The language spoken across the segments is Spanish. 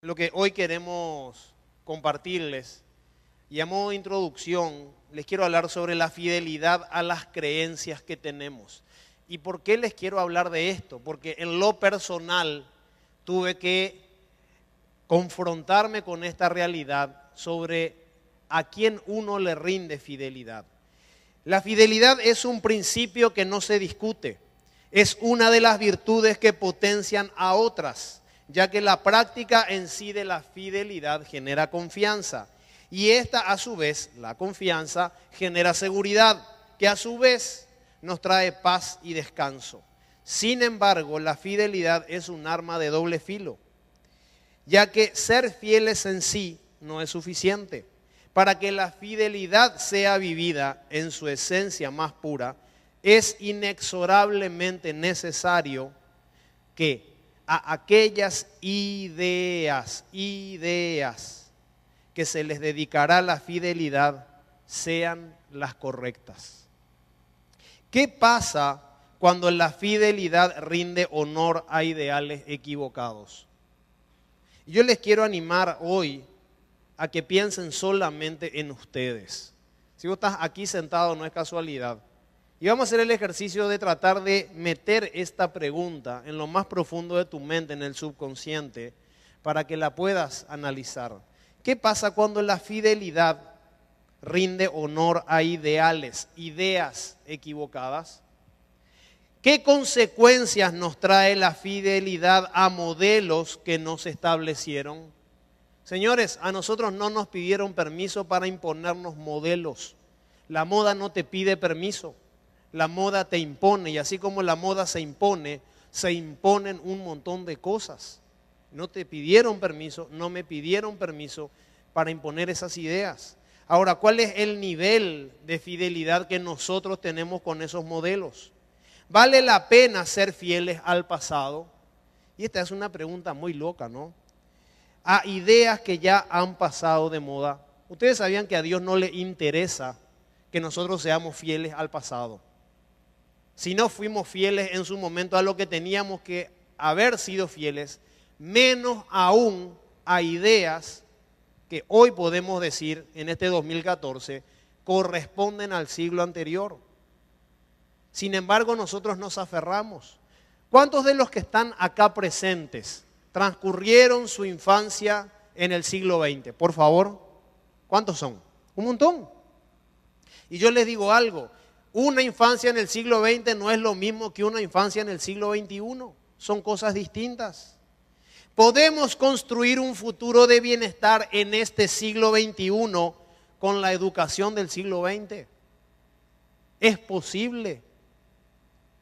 Lo que hoy queremos compartirles, y a modo de introducción, les quiero hablar sobre la fidelidad a las creencias que tenemos. ¿Y por qué les quiero hablar de esto? Porque en lo personal tuve que confrontarme con esta realidad sobre a quién uno le rinde fidelidad. La fidelidad es un principio que no se discute, es una de las virtudes que potencian a otras, ya que la práctica en sí de la fidelidad genera confianza y esta a su vez, la confianza, genera seguridad, que a su vez nos trae paz y descanso. Sin embargo, la fidelidad es un arma de doble filo, ya que ser fieles en sí no es suficiente. Para que la fidelidad sea vivida en su esencia más pura, es inexorablemente necesario que a aquellas ideas que se les dedicará la fidelidad sean las correctas. ¿Qué pasa cuando la fidelidad rinde honor a ideales equivocados? Yo les quiero animar hoy a que piensen solamente en ustedes. Si vos estás aquí sentado no es casualidad. Y vamos a hacer el ejercicio de tratar de meter esta pregunta en lo más profundo de tu mente, en el subconsciente, para que la puedas analizar. ¿Qué pasa cuando la fidelidad rinde honor a ideas equivocadas? ¿Qué consecuencias nos trae la fidelidad a modelos que no se establecieron? Señores, a nosotros no nos pidieron permiso para imponernos modelos. La moda no te pide permiso, la moda te impone, y así como la moda se imponen un montón de cosas. No te pidieron permiso, no me pidieron permiso para imponer esas ideas. Ahora, ¿cuál es el nivel de fidelidad que nosotros tenemos con esos modelos? ¿Vale la pena ser fieles al pasado? Y esta es una pregunta muy loca, ¿no? A ideas que ya han pasado de moda. Ustedes sabían que a Dios no le interesa que nosotros seamos fieles al pasado. Si no fuimos fieles en su momento a lo que teníamos que haber sido fieles, menos aún a ideas que hoy podemos decir en este 2014 corresponden al siglo anterior. Sin embargo, nosotros nos aferramos. ¿Cuántos de los que están acá presentes transcurrieron su infancia en el siglo XX? Por favor, ¿cuántos son? Un montón. Y yo les digo algo, una infancia en el siglo XX no es lo mismo que una infancia en el siglo XXI. Son cosas distintas. Podemos construir un futuro de bienestar en este siglo XXI con la educación del siglo XX. Es posible.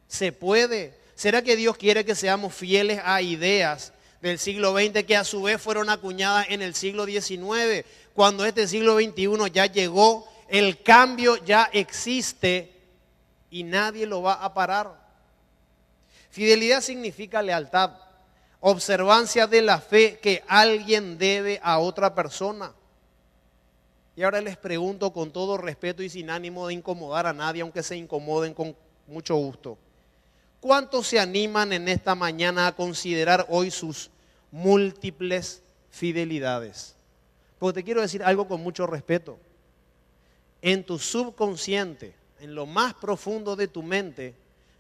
Se puede. ¿Será que Dios quiere que seamos fieles a ideas del siglo XX que a su vez fueron acuñadas en el siglo XIX? Cuando este siglo XXI ya llegó, el cambio ya existe y nadie lo va a parar. Fidelidad significa lealtad, observancia de la fe que alguien debe a otra persona. Y ahora les pregunto con todo respeto y sin ánimo de incomodar a nadie, aunque se incomoden con mucho gusto. ¿Cuántos se animan en esta mañana a considerar hoy sus múltiples fidelidades? Porque te quiero decir algo con mucho respeto. En tu subconsciente, en lo más profundo de tu mente,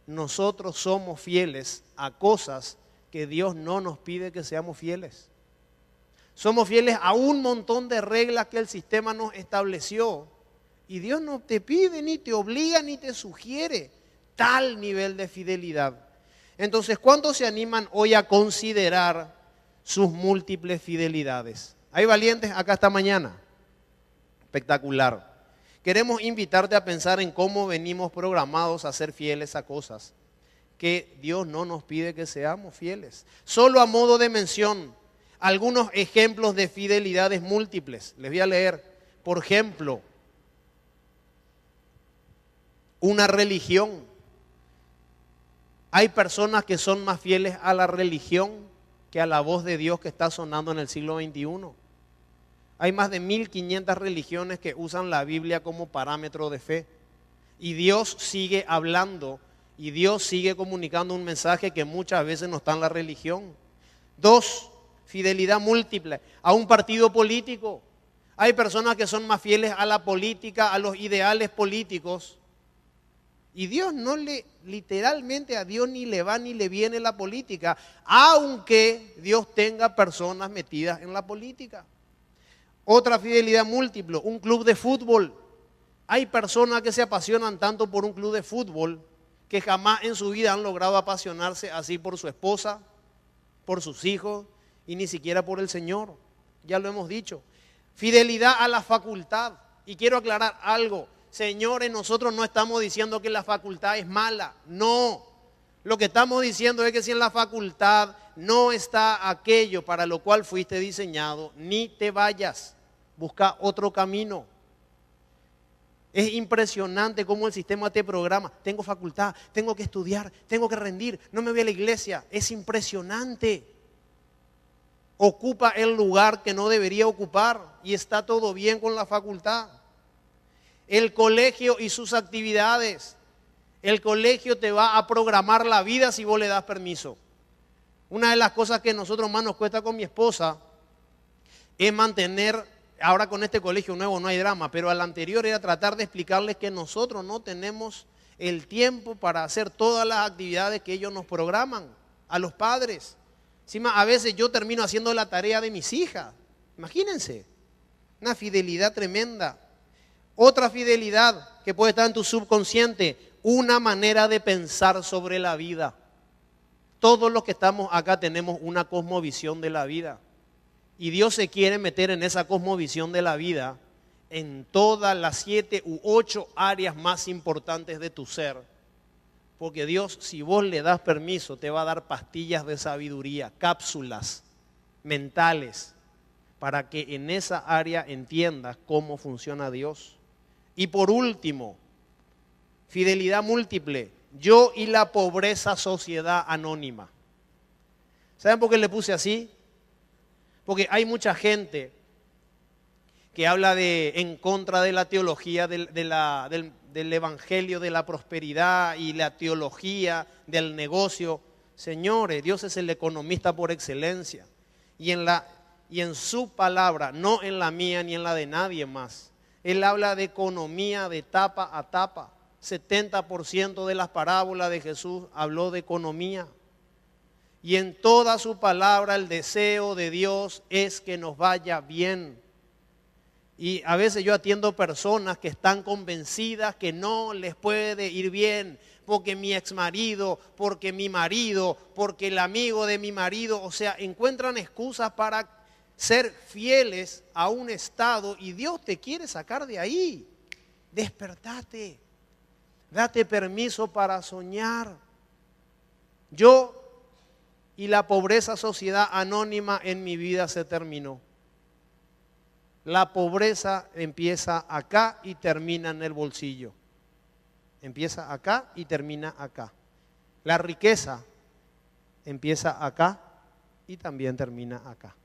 nosotros somos fieles a cosas que Dios no nos pide que seamos fieles. Somos fieles a un montón de reglas que el sistema nos estableció y Dios no te pide, ni te obliga, ni te sugiere tal nivel de fidelidad. Entonces, ¿cuántos se animan hoy a considerar sus múltiples fidelidades? ¿Hay valientes acá esta mañana? Espectacular. Queremos invitarte a pensar en cómo venimos programados a ser fieles a cosas que Dios no nos pide que seamos fieles. Solo a modo de mención, algunos ejemplos de fidelidades múltiples. Les voy a leer. Por ejemplo, una religión. Hay personas que son más fieles a la religión que a la voz de Dios que está sonando en el siglo XXI. Hay más de 1500 religiones que usan la Biblia como parámetro de fe. Y Dios sigue hablando y Dios sigue comunicando un mensaje que muchas veces no está en la religión. 2, fidelidad múltiple a un partido político. Hay personas que son más fieles a la política, a los ideales políticos. Y Dios no le, literalmente a Dios ni le va ni le viene la política, aunque Dios tenga personas metidas en la política. Otra fidelidad múltiple, un club de fútbol. Hay personas que se apasionan tanto por un club de fútbol que jamás en su vida han logrado apasionarse así por su esposa, por sus hijos y ni siquiera por el Señor. Ya lo hemos dicho. Fidelidad a la facultad. Y quiero aclarar algo. Señores, nosotros no estamos diciendo que la facultad es mala. No. Lo que estamos diciendo es que si en la facultad no está aquello para lo cual fuiste diseñado, ni te vayas. Busca otro camino. Es impresionante cómo el sistema te programa. Tengo facultad, tengo que estudiar, tengo que rendir, no me voy a la iglesia. Es impresionante. Ocupa el lugar que no debería ocupar y está todo bien con la facultad. El colegio y sus actividades. El colegio te va a programar la vida si vos le das permiso. Una de las cosas que a nosotros más nos cuesta con mi esposa es mantener, ahora con este colegio nuevo no hay drama, pero al anterior era tratar de explicarles que nosotros no tenemos el tiempo para hacer todas las actividades que ellos nos programan, a los padres. Encima, a veces yo termino haciendo la tarea de mis hijas. Imagínense, una fidelidad tremenda. Otra fidelidad que puede estar en tu subconsciente, una manera de pensar sobre la vida. Todos los que estamos acá tenemos una cosmovisión de la vida. Y Dios se quiere meter en esa cosmovisión de la vida en todas las 7 u 8 áreas más importantes de tu ser. Porque Dios, si vos le das permiso, te va a dar pastillas de sabiduría, cápsulas mentales, para que en esa área entiendas cómo funciona Dios. Y por último, fidelidad múltiple, yo y la pobreza sociedad anónima. ¿Saben por qué le puse así? Porque hay mucha gente que habla en contra de la teología del evangelio de la prosperidad y la teología del negocio. Señores, Dios es el economista por excelencia. Y en su palabra, no en la mía ni en la de nadie más. Él habla de economía de tapa a tapa. 70% de las parábolas de Jesús habló de economía. Y en toda su palabra el deseo de Dios es que nos vaya bien. Y a veces yo atiendo personas que están convencidas que no les puede ir bien porque mi exmarido, porque mi marido, porque el amigo de mi marido, o sea, encuentran excusas para ser fieles a un estado y Dios te quiere sacar de ahí. Despertate, date permiso para soñar. Yo y la pobreza sociedad anónima en mi vida se terminó. La pobreza empieza acá y termina en el bolsillo. Empieza acá y termina acá. La riqueza empieza acá y también termina acá.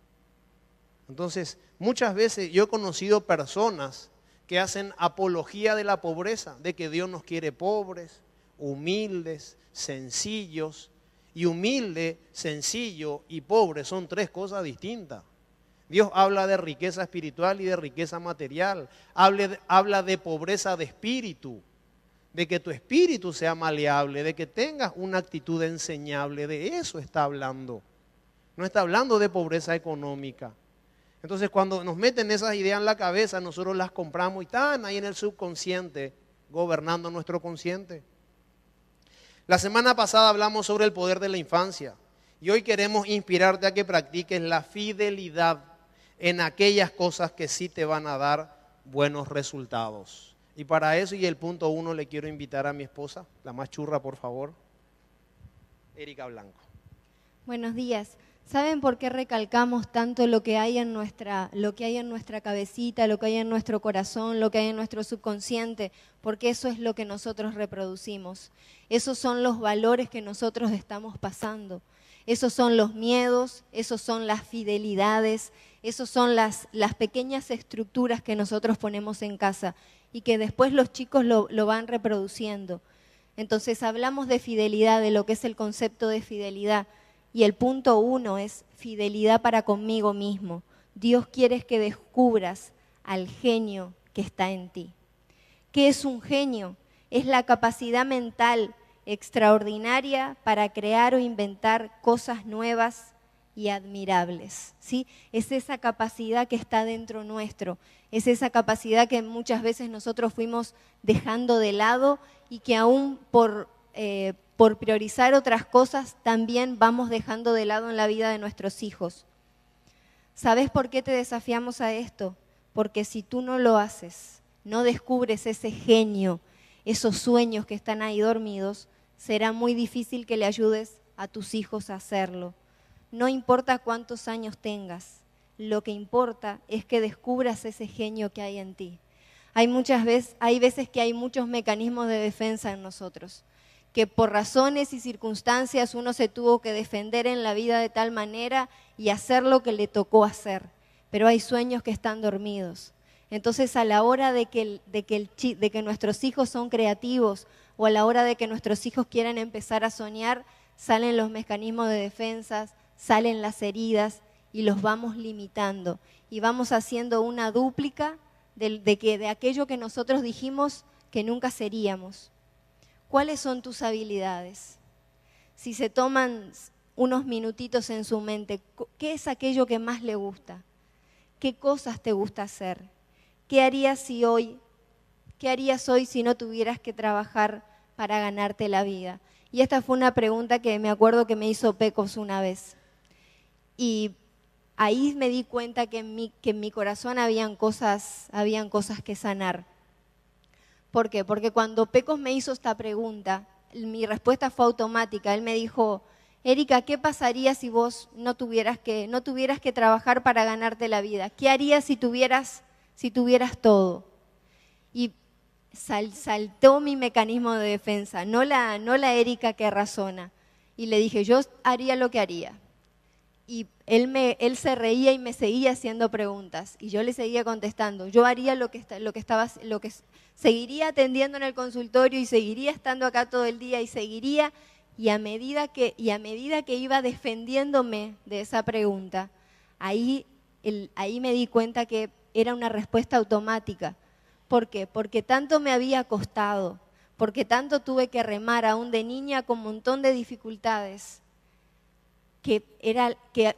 Entonces, muchas veces yo he conocido personas que hacen apología de la pobreza, de que Dios nos quiere pobres, humildes, sencillos. Y humilde, sencillo y pobre son 3 cosas distintas. Dios habla de riqueza espiritual y de riqueza material. Habla de pobreza de espíritu, de que tu espíritu sea maleable, de que tengas una actitud enseñable. De eso está hablando. No está hablando de pobreza económica. Entonces, cuando nos meten esas ideas en la cabeza, nosotros las compramos y están ahí en el subconsciente, gobernando nuestro consciente. La semana pasada hablamos sobre el poder de la infancia y hoy queremos inspirarte a que practiques la fidelidad en aquellas cosas que sí te van a dar buenos resultados. Y para eso, y el punto 1, le quiero invitar a mi esposa, la más churra, por favor, Erika Blanco. Buenos días. ¿Saben por qué recalcamos tanto lo que hay en nuestra cabecita, lo que hay en nuestro corazón, lo que hay en nuestro subconsciente? Porque eso es lo que nosotros reproducimos. Esos son los valores que nosotros estamos pasando. Esos son los miedos, esos son las fidelidades, esos son las pequeñas estructuras que nosotros ponemos en casa y que después los chicos lo van reproduciendo. Entonces hablamos de fidelidad, de lo que es el concepto de fidelidad. Y el punto 1 es fidelidad para conmigo mismo. Dios quiere que descubras al genio que está en ti. ¿Qué es un genio? Es la capacidad mental extraordinaria para crear o inventar cosas nuevas y admirables, ¿sí? Es esa capacidad que está dentro nuestro, es esa capacidad que muchas veces nosotros fuimos dejando de lado y que aún por priorizar otras cosas también vamos dejando de lado en la vida de nuestros hijos. ¿Sabes por qué te desafiamos a esto? Porque si tú no lo haces, no descubres ese genio, esos sueños que están ahí dormidos, será muy difícil que le ayudes a tus hijos a hacerlo. No importa cuántos años tengas, lo que importa es que descubras ese genio que hay en ti. Hay veces que hay muchos mecanismos de defensa en nosotros, que por razones y circunstancias uno se tuvo que defender en la vida de tal manera y hacer lo que le tocó hacer, pero hay sueños que están dormidos. Entonces, a la hora de que nuestros hijos son creativos o a la hora de que nuestros hijos quieren empezar a soñar, salen los mecanismos de defensa, salen las heridas y los vamos limitando y vamos haciendo una dúplica de aquello que nosotros dijimos que nunca seríamos. ¿Cuáles son tus habilidades? Si se toman unos minutitos en su mente, ¿qué es aquello que más le gusta? ¿Qué cosas te gusta hacer? ¿Qué harías hoy si no tuvieras que trabajar para ganarte la vida? Y esta fue una pregunta que me acuerdo que me hizo Pecos una vez. Y ahí me di cuenta que en mi corazón habían cosas que sanar. ¿Por qué? Porque cuando Pecos me hizo esta pregunta, mi respuesta fue automática. Él me dijo, Erika, ¿qué pasaría si vos no tuvieras que trabajar para ganarte la vida? ¿Qué harías si tuvieras todo? Y saltó mi mecanismo de defensa, no la Erika que razona. Y le dije, yo haría lo que haría. Y él se reía y me seguía haciendo preguntas y yo le seguía contestando. Yo haría seguiría atendiendo en el consultorio y seguiría estando acá todo el día y a medida que iba defendiéndome de esa pregunta, ahí me di cuenta que era una respuesta automática. ¿Por qué? Porque tanto me había costado, porque tanto tuve que remar aún de niña con un montón de dificultades, que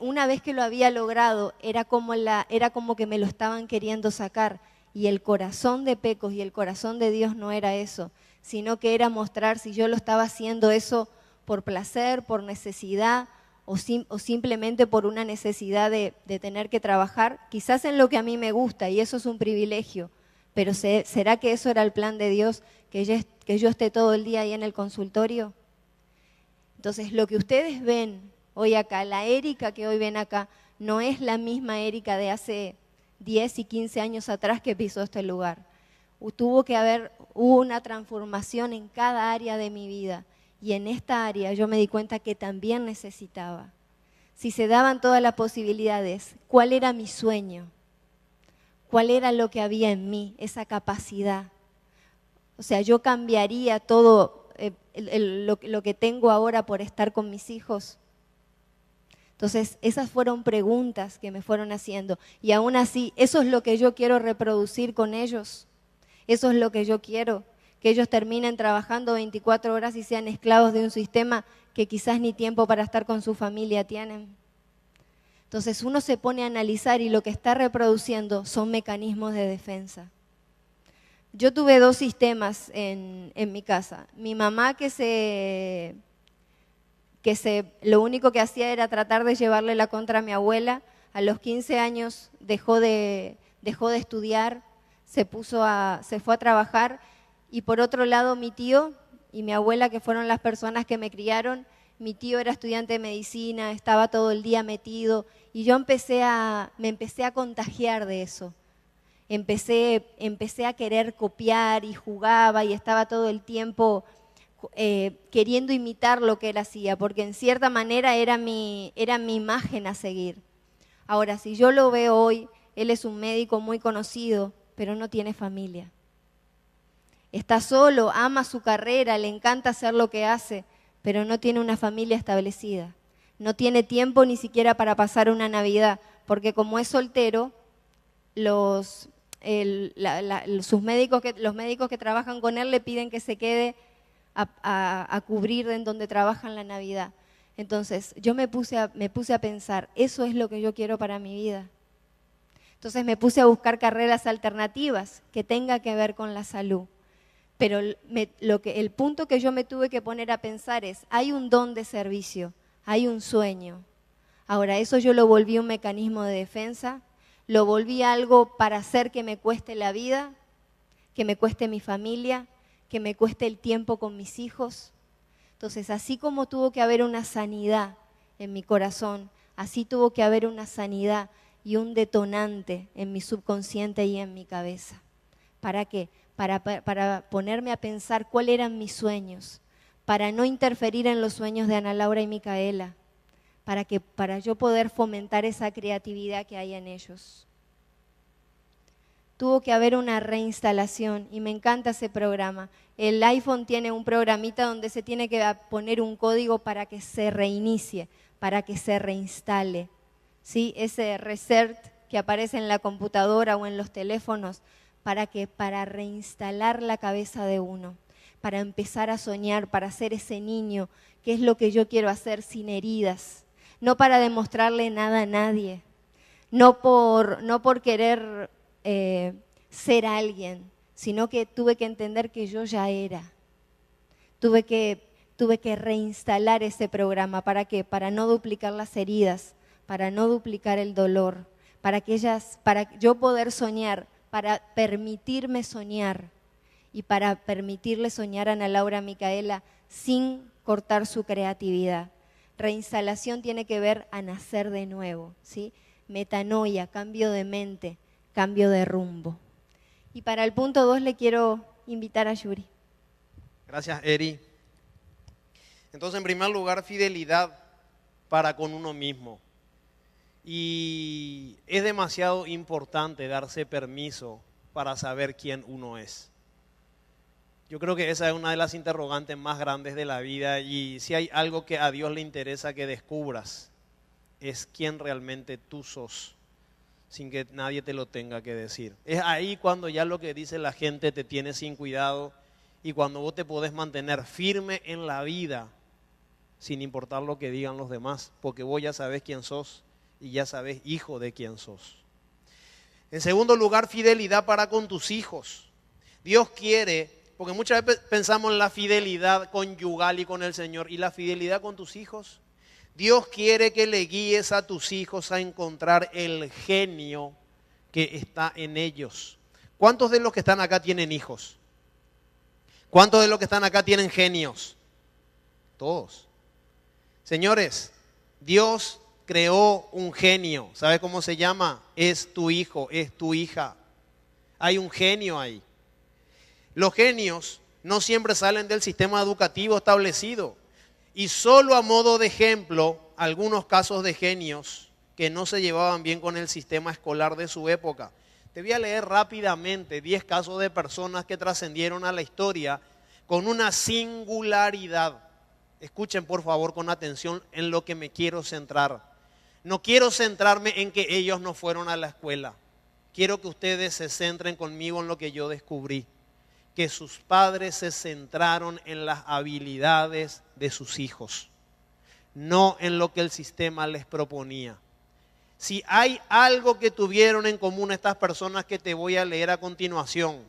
una vez que lo había logrado era como que me lo estaban queriendo sacar. Y el corazón de Pecos y el corazón de Dios no era eso, sino que era mostrar si yo lo estaba haciendo eso por placer, por necesidad o simplemente por una necesidad de tener que trabajar, quizás en lo que a mí me gusta, y eso es un privilegio, pero ¿será que eso era el plan de Dios, que yo esté todo el día ahí en el consultorio? Entonces, lo que ustedes ven hoy acá, la Erika que hoy ven acá, no es la misma Erika de hace 10 y 15 años atrás que pisó este lugar. Hubo una transformación en cada área de mi vida y en esta área yo me di cuenta que también necesitaba. Si se daban todas las posibilidades, ¿cuál era mi sueño? ¿Cuál era lo que había en mí, esa capacidad? O sea, yo cambiaría todo lo que tengo ahora por estar con mis hijos. Entonces, esas fueron preguntas que me fueron haciendo. Y aún así, eso es lo que yo quiero reproducir con ellos. Eso es lo que yo quiero, que ellos terminen trabajando 24 horas y sean esclavos de un sistema que quizás ni tiempo para estar con su familia tienen. Entonces, uno se pone a analizar y lo que está reproduciendo son mecanismos de defensa. Yo tuve 2 sistemas en mi casa. Mi mamá lo único que hacía era tratar de llevarle la contra a mi abuela. A los 15 años dejó de estudiar, se fue a trabajar. Y por otro lado, mi tío y mi abuela, que fueron las personas que me criaron, mi tío era estudiante de medicina, estaba todo el día metido y yo me empecé a contagiar de eso. Empecé a querer copiar y jugaba y estaba todo el tiempo queriendo imitar lo que él hacía, porque en cierta manera era mi imagen a seguir. Ahora, si yo lo veo hoy, él es un médico muy conocido, pero no tiene familia. Está solo, ama su carrera, le encanta hacer lo que hace, pero no tiene una familia establecida. No tiene tiempo ni siquiera para pasar una Navidad, porque como es soltero, los médicos que trabajan con él le piden que se quede a cubrir en donde trabajan la Navidad. Entonces yo me puse a pensar, eso es lo que yo quiero para mi vida. Entonces me puse a buscar carreras alternativas que tengan que ver con la salud. Pero el punto que yo me tuve que poner a pensar es, hay un don de servicio, hay un sueño. Ahora, eso yo lo volví un mecanismo de defensa, lo volví algo para hacer que me cueste la vida, que me cueste mi familia, que me cueste el tiempo con mis hijos. Entonces, así como tuvo que haber una sanidad en mi corazón, así tuvo que haber una sanidad y un detonante en mi subconsciente y en mi cabeza. ¿Para qué? Para ponerme a pensar cuáles eran mis sueños, para no interferir en los sueños de Ana Laura y Micaela, para yo poder fomentar esa creatividad que hay en ellos. Tuvo que haber una reinstalación y me encanta ese programa. El iPhone tiene un programita donde se tiene que poner un código para que se reinicie, para que se reinstale. ¿Sí? Ese reset que aparece en la computadora o en los teléfonos, para reinstalar la cabeza de uno, para empezar a soñar, para ser ese niño, que es lo que yo quiero hacer sin heridas, no para demostrarle nada a nadie, no por querer ser alguien, sino que tuve que entender que yo ya era. Tuve que reinstalar ese programa. ¿Para qué? Para no duplicar las heridas, para no duplicar el dolor, para yo poder soñar, para permitirme soñar y para permitirle soñar a Ana Laura Micaela sin cortar su creatividad. Reinstalación tiene que ver a nacer de nuevo, ¿sí? Metanoia, cambio de mente, cambio de rumbo. Y para el punto 2 le quiero invitar a Yuri. Gracias, Eri. Entonces, en primer lugar, fidelidad para con uno mismo. Y es demasiado importante darse permiso para saber quién uno es. Yo creo que esa es una de las interrogantes más grandes de la vida, y si hay algo que a Dios le interesa que descubras, es quién realmente tú sos, sin que nadie te lo tenga que decir. Es ahí cuando ya lo que dice la gente te tiene sin cuidado, y cuando vos te podés mantener firme en la vida, sin importar lo que digan los demás, porque vos ya sabés quién sos y ya sabés hijo de quién sos. En segundo lugar, fidelidad para con tus hijos. Dios quiere, porque muchas veces pensamos en la fidelidad conyugal y con el Señor, y la fidelidad con tus hijos. Dios quiere que le guíes a tus hijos a encontrar el genio que está en ellos. ¿Cuántos de los que están acá tienen hijos? ¿Cuántos de los que están acá tienen genios? Todos. Señores, Dios creó un genio. ¿Sabe cómo se llama? Es tu hijo, es tu hija. Hay un genio ahí. Los genios no siempre salen del sistema educativo establecido. Y solo a modo de ejemplo, algunos casos de genios que no se llevaban bien con el sistema escolar de su época. Te voy a leer rápidamente 10 casos de personas que trascendieron a la historia con una singularidad. Escuchen por favor con atención en lo que me quiero centrar. No quiero centrarme en que ellos no fueron a la escuela. Quiero que ustedes se centren conmigo en lo que yo descubrí. Que sus padres se centraron en las habilidades de sus hijos, no en lo que el sistema les proponía. Si hay algo que tuvieron en común estas personas que te voy a leer a continuación,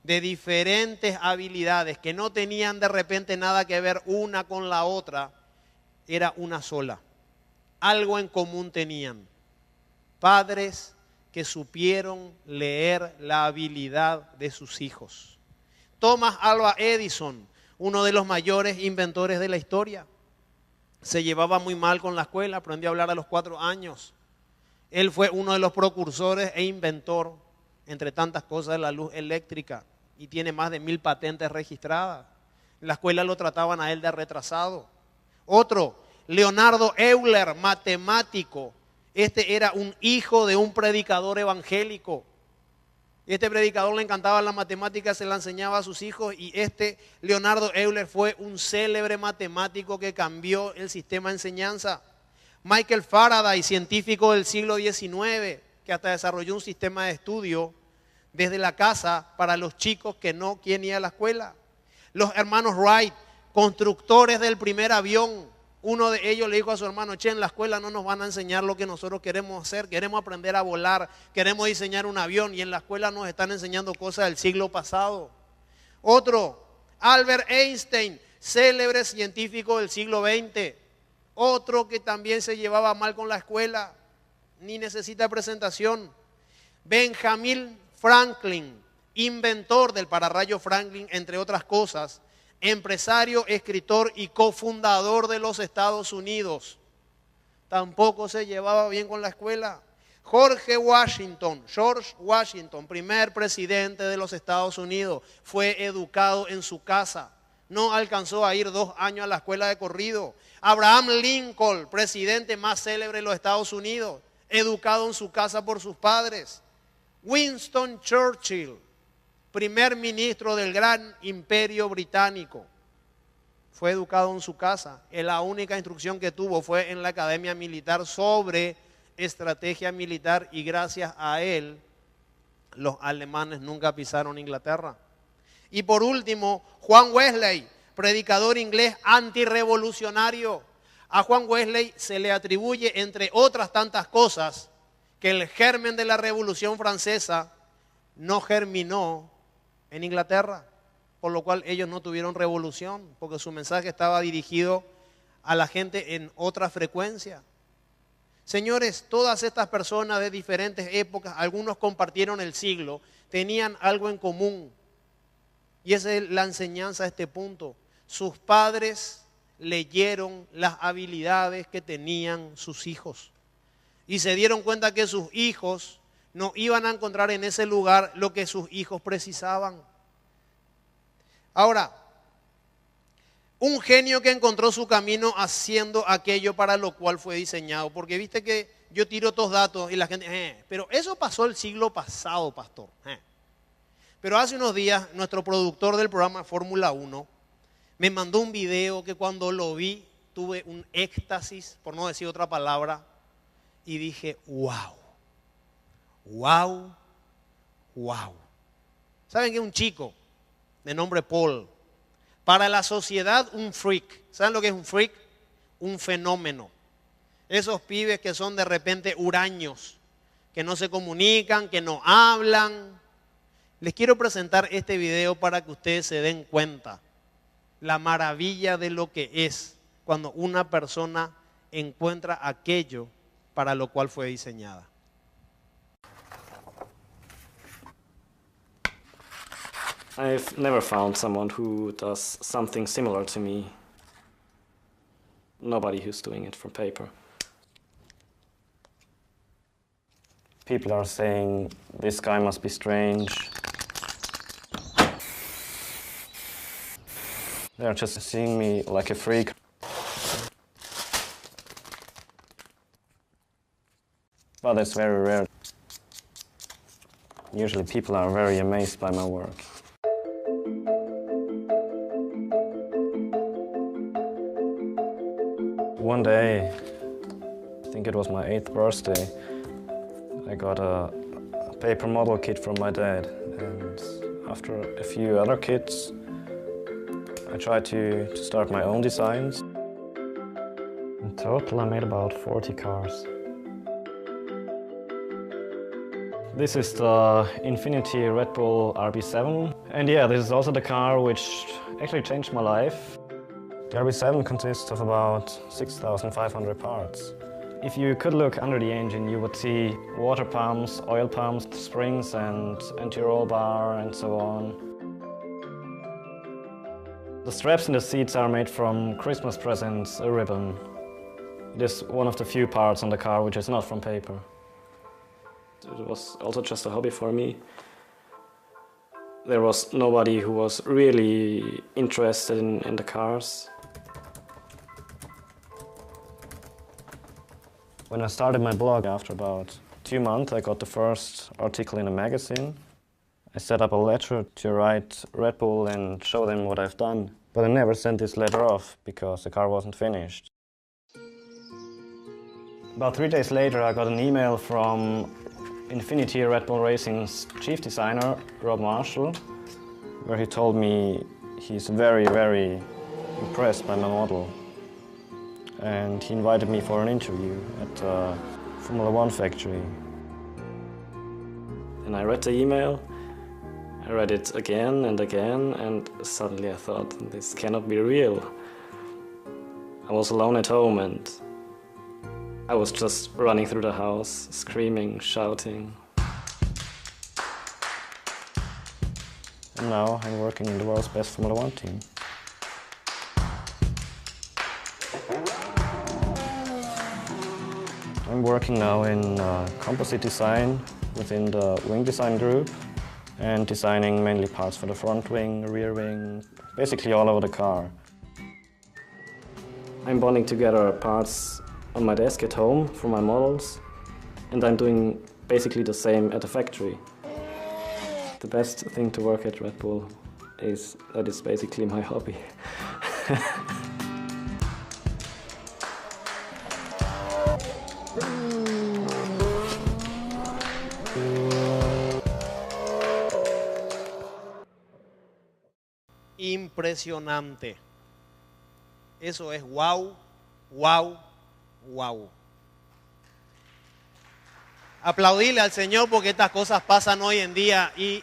de diferentes habilidades que no tenían de repente nada que ver una con la otra, era una sola. Algo en común tenían. Padres que supieron leer la habilidad de sus hijos. Thomas Alva Edison, uno de los mayores inventores de la historia, se llevaba muy mal con la escuela, aprendió a hablar a los 4 años. Él fue uno de los precursores e inventor, entre tantas cosas, de la luz eléctrica, y tiene más de 1000 patentes registradas. En la escuela lo trataban a él de retrasado. Otro, Leonardo Euler, matemático. Este era un hijo de un predicador evangélico. Este predicador le encantaba la matemática, se la enseñaba a sus hijos, y Leonardo Euler fue un célebre matemático que cambió el sistema de enseñanza. Michael Faraday, científico del siglo XIX, que hasta desarrolló un sistema de estudio desde la casa para los chicos que no quieren ir a la escuela. Los hermanos Wright, constructores del primer avión. Uno de ellos le dijo a su hermano, che, en la escuela no nos van a enseñar lo que nosotros queremos hacer, queremos aprender a volar, queremos diseñar un avión y en la escuela nos están enseñando cosas del siglo pasado. Otro, Albert Einstein, célebre científico del siglo XX. Otro que también se llevaba mal con la escuela, ni necesita presentación. Benjamin Franklin, inventor del pararrayo Franklin, entre otras cosas, empresario, escritor y cofundador de los Estados Unidos. Tampoco se llevaba bien con la escuela. George Washington, primer presidente de los Estados Unidos, fue educado en su casa. No alcanzó a ir 2 años a la escuela de corrido. Abraham Lincoln, presidente más célebre de los Estados Unidos, educado en su casa por sus padres. Winston Churchill, primer ministro del gran imperio británico, fue educado en su casa. La única instrucción que tuvo fue en la academia militar sobre estrategia militar y gracias a él los alemanes nunca pisaron Inglaterra. Y por último, Juan Wesley, predicador inglés antirrevolucionario. A Juan Wesley se le atribuye, entre otras tantas cosas, que el germen de la Revolución Francesa no germinó en Inglaterra, por lo cual ellos no tuvieron revolución, porque su mensaje estaba dirigido a la gente en otra frecuencia. Señores, todas estas personas de diferentes épocas, algunos compartieron el siglo, tenían algo en común. Y esa es la enseñanza a este punto. Sus padres leyeron las habilidades que tenían sus hijos. Y se dieron cuenta que sus hijos no iban a encontrar en ese lugar lo que sus hijos precisaban. Ahora, un genio que encontró su camino haciendo aquello para lo cual fue diseñado. Porque viste que yo tiro estos datos y la gente, pero eso pasó el siglo pasado, pastor. Pero hace unos días nuestro productor del programa Fórmula 1 me mandó un video que cuando lo vi tuve un éxtasis, por no decir otra palabra, y dije, wow, wow, wow. ¿Saben qué? Un chico de nombre Paul, para la sociedad un freak. ¿Saben lo que es un freak? Un fenómeno. Esos pibes que son de repente huraños, que no se comunican, que no hablan. Les quiero presentar este video para que ustedes se den cuenta la maravilla de lo que es cuando una persona encuentra aquello para lo cual fue diseñada. I've never found someone who does something similar to me. Nobody who's doing it from paper. People are saying, this guy must be strange. They're just seeing me like a freak. But it's very rare. Usually people are very amazed by my work. One day, I think it was my 8th birthday, I got a paper model kit from my dad, and after a few other kits, I tried to start my own designs. In total, I made about 40 cars. This is the Infiniti Red Bull RB7, and yeah, this is also the car which actually changed my life. The RB7 consists of about 6,500 parts. If you could look under the engine, you would see water pumps, oil pumps, springs and anti-roll bar and so on. The straps in the seats are made from Christmas presents, a ribbon. It is one of the few parts on the car which is not from paper. It was also just a hobby for me. There was nobody who was really interested in the cars. When I started my blog, after about 2 months, I got the first article in a magazine. I set up a letter to write Red Bull and show them what I've done. But I never sent this letter off because the car wasn't finished. About 3 days later, I got an email from Infinity Red Bull Racing's chief designer, Rob Marshall, where he told me he's very, very impressed by my model. And he invited me for an interview at the Formula One factory. And I read the email, I read it again, and suddenly I thought, this cannot be real. I was alone at home and I was just running through the house, screaming, shouting. And now I'm working in the world's best Formula One team. I'm working now in composite design within the wing design group and designing mainly parts for the front wing, rear wing, basically all over the car. I'm bonding together parts on my desk at home for my models, and I'm doing basically the same at the factory. The best thing to work at Red Bull is that it's basically my hobby. Impresionante. Eso es wow, wow, wow. Aplaudirle al Señor porque estas cosas pasan hoy en día y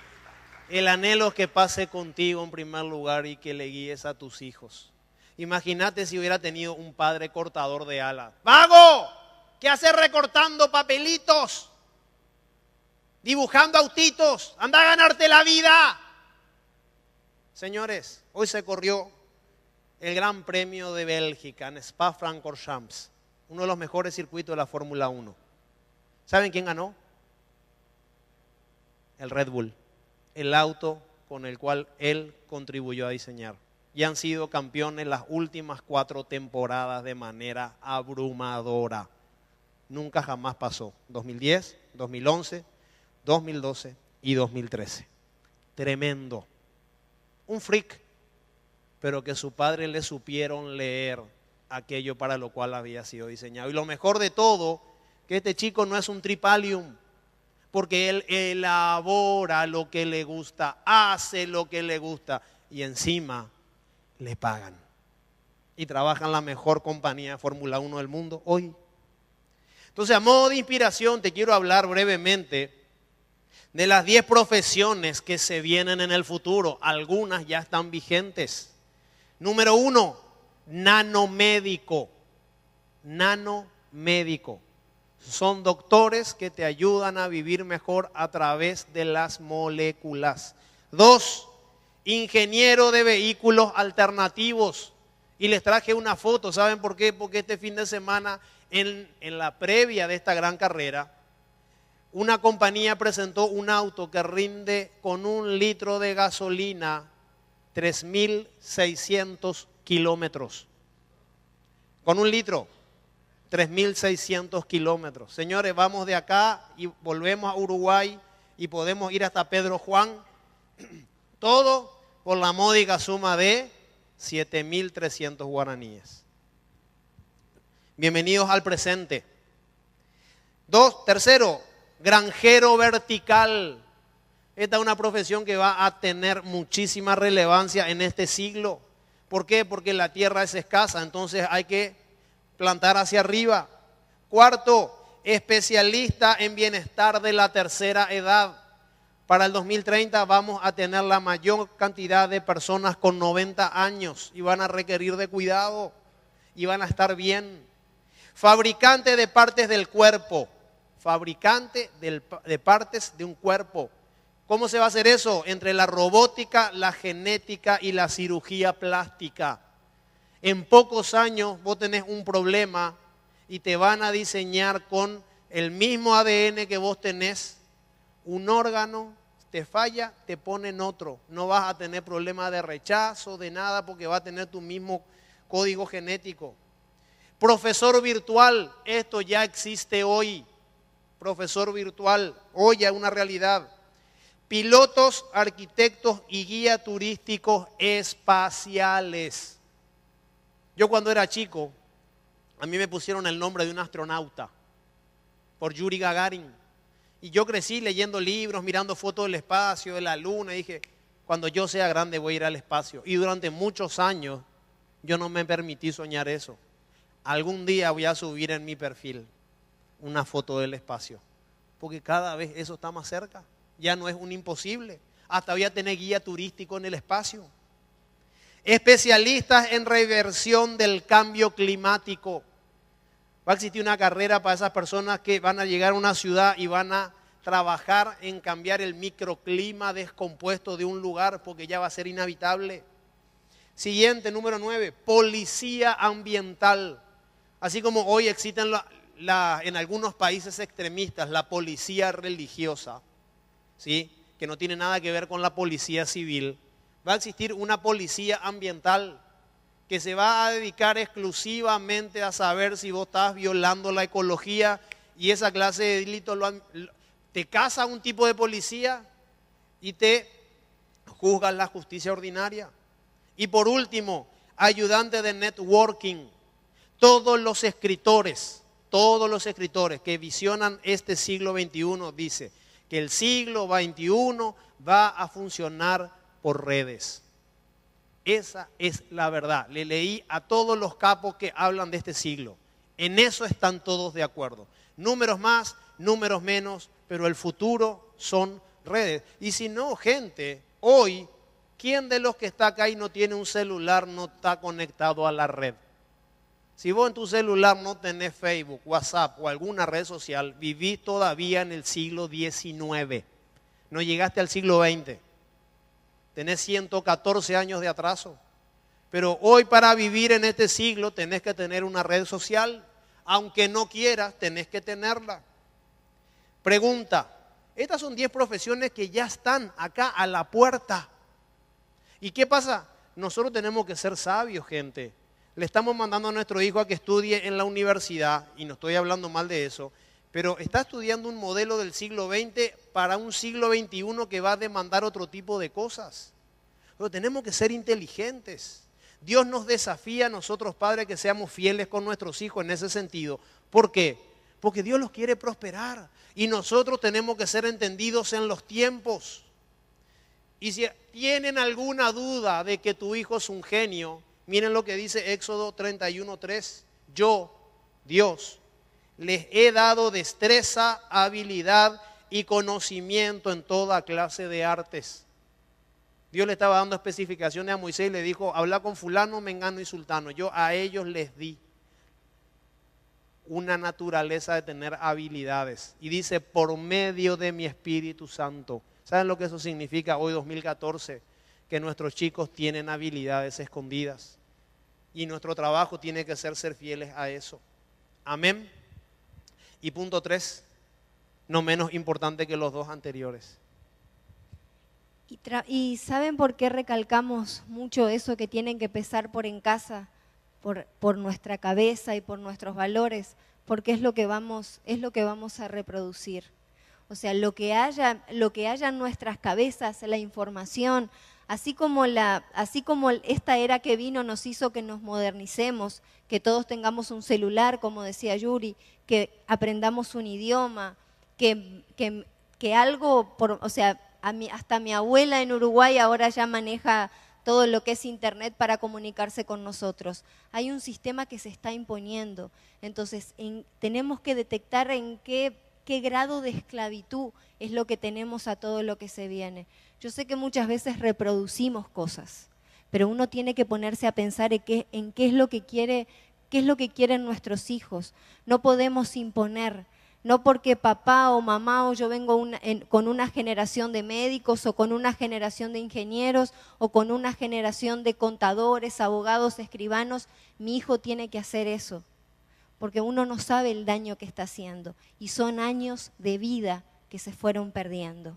el anhelo es que pase contigo en primer lugar y que le guíes a tus hijos. Imagínate si hubiera tenido un padre cortador de alas. ¡Vago! ¿Qué haces recortando papelitos? Dibujando autitos. ¡Anda a ganarte la vida! Señores, hoy se corrió el Gran Premio de Bélgica en Spa-Francorchamps, uno de los mejores circuitos de la Fórmula 1. ¿Saben quién ganó? El Red Bull, el auto con el cual él contribuyó a diseñar. Y han sido campeones las últimas 4 temporadas de manera abrumadora. Nunca jamás pasó. 2010, 2011, 2012 y 2013. Tremendo. Un freak, pero que su padre le supieron leer aquello para lo cual había sido diseñado. Y lo mejor de todo, que este chico no es un tripalium, porque él elabora lo que le gusta, hace lo que le gusta y encima le pagan. Y trabaja en la mejor compañía de Fórmula 1 del mundo hoy. Entonces, a modo de inspiración, te quiero hablar brevemente de las 10 profesiones que se vienen en el futuro. Algunas ya están vigentes. Número 1, nanomédico. Nanomédico. Son doctores que te ayudan a vivir mejor a través de las moléculas. 2, ingeniero de vehículos alternativos. Y les traje una foto, ¿saben por qué? Porque este fin de semana, en la previa de esta gran carrera, una compañía presentó un auto que rinde con 1 litro de gasolina 3.600 kilómetros. Con 1 litro, 3.600 kilómetros. Señores, vamos de acá y volvemos a Uruguay y podemos ir hasta Pedro Juan. Todo por la módica suma de 7.300 guaraníes. Bienvenidos al presente. Tercero, granjero vertical. Esta es una profesión que va a tener muchísima relevancia en este siglo. ¿Por qué? Porque la tierra es escasa, entonces hay que plantar hacia arriba. Cuarto, especialista en bienestar de la tercera edad. Para el 2030 vamos a tener la mayor cantidad de personas con 90 años y van a requerir de cuidado y van a estar bien. Fabricante de partes del cuerpo. Fabricante de partes de un cuerpo. ¿Cómo se va a hacer eso? Entre la robótica, la genética y la cirugía plástica. En pocos años vos tenés un problema y te van a diseñar con el mismo ADN que vos tenés. Un órgano te falla, te ponen otro. No vas a tener problema de rechazo, de nada, porque va a tener tu mismo código genético. Profesor virtual, esto ya existe hoy. Profesor virtual, hoy ya es una realidad. Pilotos, arquitectos y guías turísticos espaciales. Yo cuando era chico, a mí me pusieron el nombre de un astronauta. por Yuri Gagarin. Y yo crecí leyendo libros, mirando fotos del espacio, de la luna, y dije, cuando yo sea grande voy a ir al espacio. Y durante muchos años yo no me permití soñar eso. Algún día voy a subir en mi perfil una foto del espacio, porque cada vez eso está más cerca. Ya no es un imposible. Hasta voy a tener guía turístico en el espacio. Especialistas en reversión del cambio climático. Va a existir una carrera para esas personas que van a llegar a una ciudad y van a trabajar en cambiar el microclima descompuesto de un lugar porque ya va a ser inhabitable. Siguiente, número 9, policía ambiental. Así como hoy existen en algunos países extremistas la policía religiosa, ¿sí?, que no tiene nada que ver con la policía civil, va a existir una policía ambiental que se va a dedicar exclusivamente a saber si vos estás violando la ecología y esa clase de delitos. Te caza un tipo de policía y te juzga la justicia ordinaria. Y por último, ayudante de networking. Todos los escritores que visionan este siglo XXI dicen que el siglo XXI va a funcionar por redes. Esa es la verdad. Le leí a todos los capos que hablan de este siglo. En eso están todos de acuerdo. Números más, números menos, pero el futuro son redes. Y si no, gente, hoy, ¿quién de los que está acá y no tiene un celular no está conectado a la red? Si vos en tu celular no tenés Facebook, WhatsApp o alguna red social, vivís todavía en el siglo XIX. No llegaste al siglo XX. Tenés 114 años de atraso. Pero hoy para vivir en este siglo tenés que tener una red social. Aunque no quieras, tenés que tenerla. Pregunta, estas son 10 profesiones que ya están acá a la puerta. ¿Y qué pasa? Nosotros tenemos que ser sabios, gente. Le estamos mandando a nuestro hijo a que estudie en la universidad, y no estoy hablando mal de eso, pero está estudiando un modelo del siglo XX para un siglo XXI que va a demandar otro tipo de cosas. Pero tenemos que ser inteligentes. Dios nos desafía a nosotros, padres, que seamos fieles con nuestros hijos en ese sentido. ¿Por qué? Porque Dios los quiere prosperar y nosotros tenemos que ser entendidos en los tiempos. Y si tienen alguna duda de que tu hijo es un genio, miren lo que dice Éxodo 31:3. Yo, Dios, les he dado destreza, habilidad y conocimiento en toda clase de artes. Dios le estaba dando especificaciones a Moisés y le dijo, habla con fulano, mengano y sultano. Yo a ellos les di una naturaleza de tener habilidades. Y dice, por medio de mi Espíritu Santo. ¿Saben lo que eso significa hoy 2014? Que nuestros chicos tienen habilidades escondidas. Y nuestro trabajo tiene que ser fieles a eso. Amén. Y punto 3, no menos importante que los dos anteriores. ¿Y saben por qué recalcamos mucho eso que tienen que empezar por en casa? Por nuestra cabeza y por nuestros valores, porque es lo que vamos a reproducir. O sea, lo que haya en nuestras cabezas, la información, así como esta era que vino nos hizo que nos modernicemos, que todos tengamos un celular, como decía Yuri, que aprendamos un idioma, que algo, o sea, hasta mi abuela en Uruguay ahora ya maneja todo lo que es internet para comunicarse con nosotros. Hay un sistema que se está imponiendo. Entonces, tenemos que detectar en qué grado de esclavitud es lo que tenemos a todo lo que se viene. Yo sé que muchas veces reproducimos cosas, pero uno tiene que ponerse a pensar en qué es lo que quieren nuestros hijos. No podemos imponer. No porque papá o mamá o yo vengo con una generación de médicos o con una generación de ingenieros o con una generación de contadores, abogados, escribanos, mi hijo tiene que hacer eso. Porque uno no sabe el daño que está haciendo y son años de vida que se fueron perdiendo.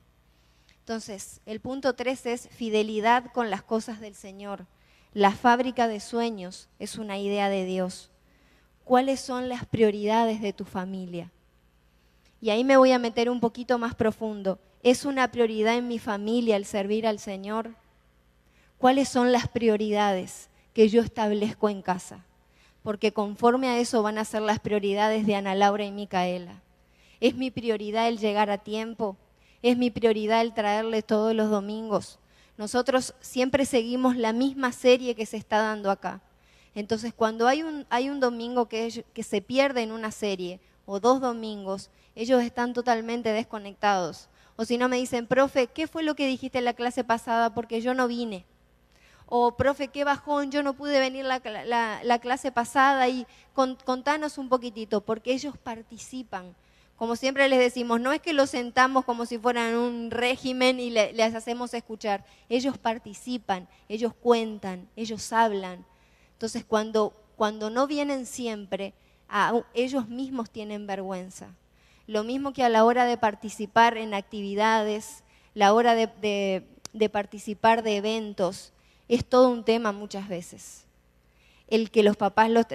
Entonces, el punto 3 es fidelidad con las cosas del Señor. La fábrica de sueños es una idea de Dios. ¿Cuáles son las prioridades de tu familia? Y ahí me voy a meter un poquito más profundo. ¿Es una prioridad en mi familia el servir al Señor? ¿Cuáles son las prioridades que yo establezco en casa? Porque conforme a eso van a ser las prioridades de Ana Laura y Micaela. ¿Es mi prioridad el llegar a tiempo? ¿Es mi prioridad el traerle todos los domingos? Nosotros siempre seguimos la misma serie que se está dando acá. Entonces, cuando hay un domingo que se pierde en una serie, o 2 domingos, ellos están totalmente desconectados. O si no me dicen, profe, ¿qué fue lo que dijiste en la clase pasada? Porque yo no vine. O, profe, qué bajón, yo no pude venir la clase pasada y contanos un poquitito, porque ellos participan. Como siempre les decimos, no es que los sentamos como si fueran un régimen y les hacemos escuchar. Ellos participan, ellos cuentan, ellos hablan. Entonces, cuando no vienen siempre, ellos mismos tienen vergüenza. Lo mismo que a la hora de participar en actividades, la hora de participar de eventos, es todo un tema muchas veces. El que los papás los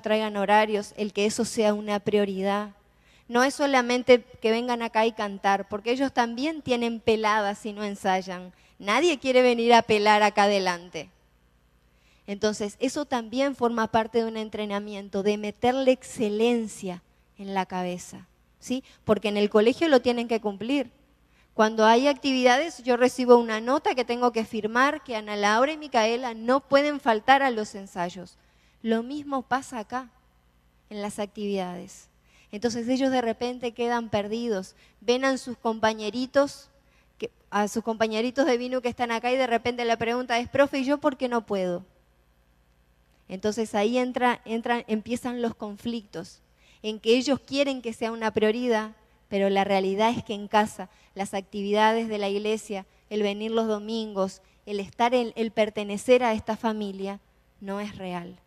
traigan horarios, el que eso sea una prioridad. No es solamente que vengan acá y cantar, porque ellos también tienen peladas si no ensayan. Nadie quiere venir a pelar acá adelante. Entonces, eso también forma parte de un entrenamiento, de meterle excelencia en la cabeza, ¿sí? Porque en el colegio lo tienen que cumplir. Cuando hay actividades, yo recibo una nota que tengo que firmar, que Ana Laura y Micaela no pueden faltar a los ensayos. Lo mismo pasa acá, en las actividades. Entonces ellos de repente quedan perdidos, ven a sus compañeritos de vino que están acá y de repente la pregunta es, profe, ¿y yo por qué no puedo? Entonces ahí empiezan los conflictos, en que ellos quieren que sea una prioridad, pero la realidad es que en casa las actividades de la iglesia, el venir los domingos, el pertenecer a esta familia, no es real.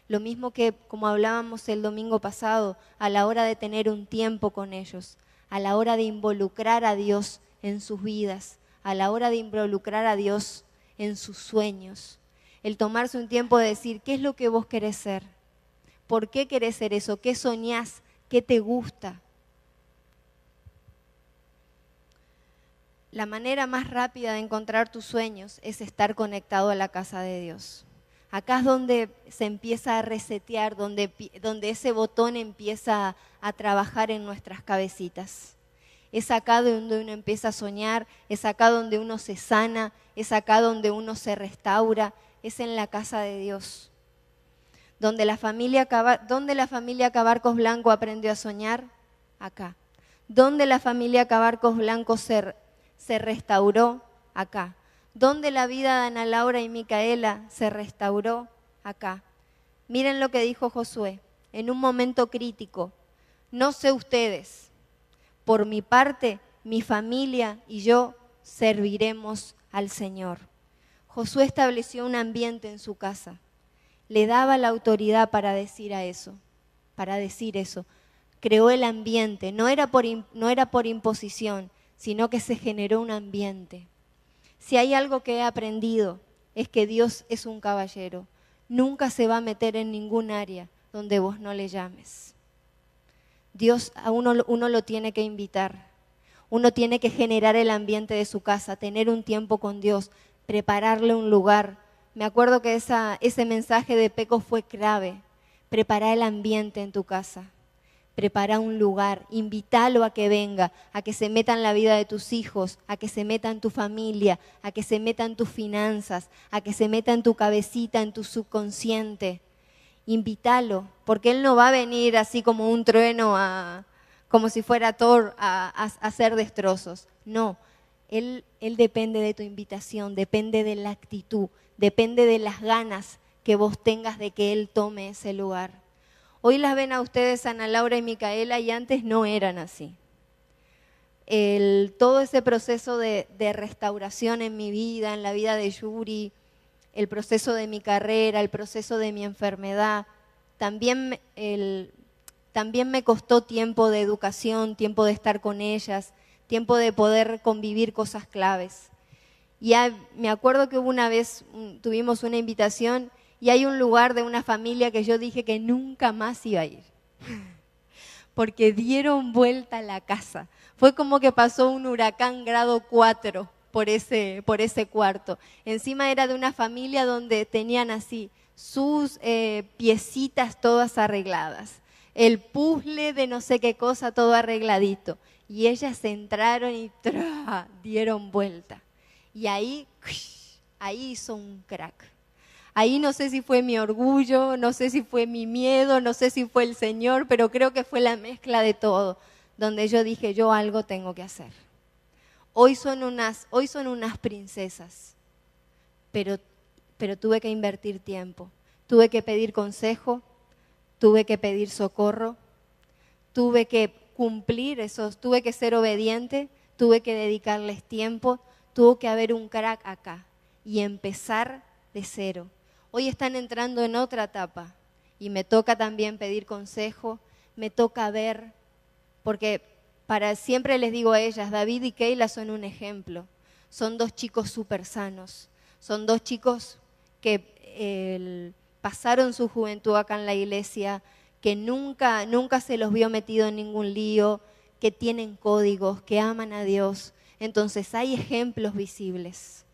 Lo mismo que como hablábamos el domingo pasado, a la hora de tener un tiempo con ellos, a la hora de involucrar a Dios en sus vidas, a la hora de involucrar a Dios en sus sueños. El tomarse un tiempo de decir, ¿qué es lo que vos querés ser? ¿Por qué querés ser eso? ¿Qué soñás? ¿Qué te gusta? La manera más rápida de encontrar tus sueños es estar conectado a la casa de Dios. Acá es donde se empieza a resetear, donde ese botón empieza a trabajar en nuestras cabecitas. Es acá donde uno empieza a soñar, es acá donde uno se sana, es acá donde uno se restaura, es en la casa de Dios. Donde la familia Cabarcos Blanco aprendió a soñar, acá. Donde la familia Cabarcos Blanco se restauró, acá. Donde la vida de Ana Laura y Micaela se restauró, acá. Miren lo que dijo Josué, en un momento crítico. No sé ustedes, por mi parte, mi familia y yo serviremos al Señor. Josué estableció un ambiente en su casa. Le daba la autoridad para decir eso. Creó el ambiente, no era por imposición, sino que se generó un ambiente. Si hay algo que he aprendido, es que Dios es un caballero. Nunca se va a meter en ningún área donde vos no le llames. Dios a uno lo tiene que invitar. Uno tiene que generar el ambiente de su casa, tener un tiempo con Dios, prepararle un lugar. Me acuerdo que ese mensaje de Peco fue clave. Prepara el ambiente en tu casa. Prepara un lugar, invítalo a que venga, a que se meta en la vida de tus hijos, a que se meta en tu familia, a que se meta en tus finanzas, a que se meta en tu cabecita, en tu subconsciente. Invítalo, porque Él no va a venir así como un trueno, como si fuera Thor, a hacer destrozos. No, Él depende de tu invitación, depende de la actitud, depende de las ganas que vos tengas de que Él tome ese lugar. Hoy las ven a ustedes, Ana Laura y Micaela, y antes no eran así. Todo ese proceso de restauración en mi vida, en la vida de Yuri, el proceso de mi carrera, el proceso de mi enfermedad, también me costó tiempo de educación, tiempo de estar con ellas, tiempo de poder convivir cosas claves. Y me acuerdo que una vez tuvimos una invitación y hay un lugar de una familia que yo dije que nunca más iba a ir, porque dieron vuelta a la casa. Fue como que pasó un huracán grado 4 por ese cuarto. Encima era de una familia donde tenían así sus piecitas todas arregladas. el puzzle de no sé qué cosa, todo arregladito. Y ellas entraron y dieron vuelta. Y ahí hizo un crack. Ahí no sé si fue mi orgullo, no sé si fue mi miedo, no sé si fue el Señor, pero creo que fue la mezcla de todo, donde yo dije, yo algo tengo que hacer. Hoy son unas princesas, pero tuve que invertir tiempo, tuve que pedir consejo, tuve que pedir socorro, tuve que cumplir esos, tuve que ser obediente, tuve que dedicarles tiempo, tuvo que haber un crack acá y empezar de cero. Hoy están entrando en otra etapa y me toca también pedir consejo, me toca ver, porque siempre les digo a ellas, David y Keila son un ejemplo, son dos chicos súper sanos, son dos chicos que pasaron su juventud acá en la iglesia, que nunca se los vio metido en ningún lío, que tienen códigos, que aman a Dios. Entonces hay ejemplos visibles.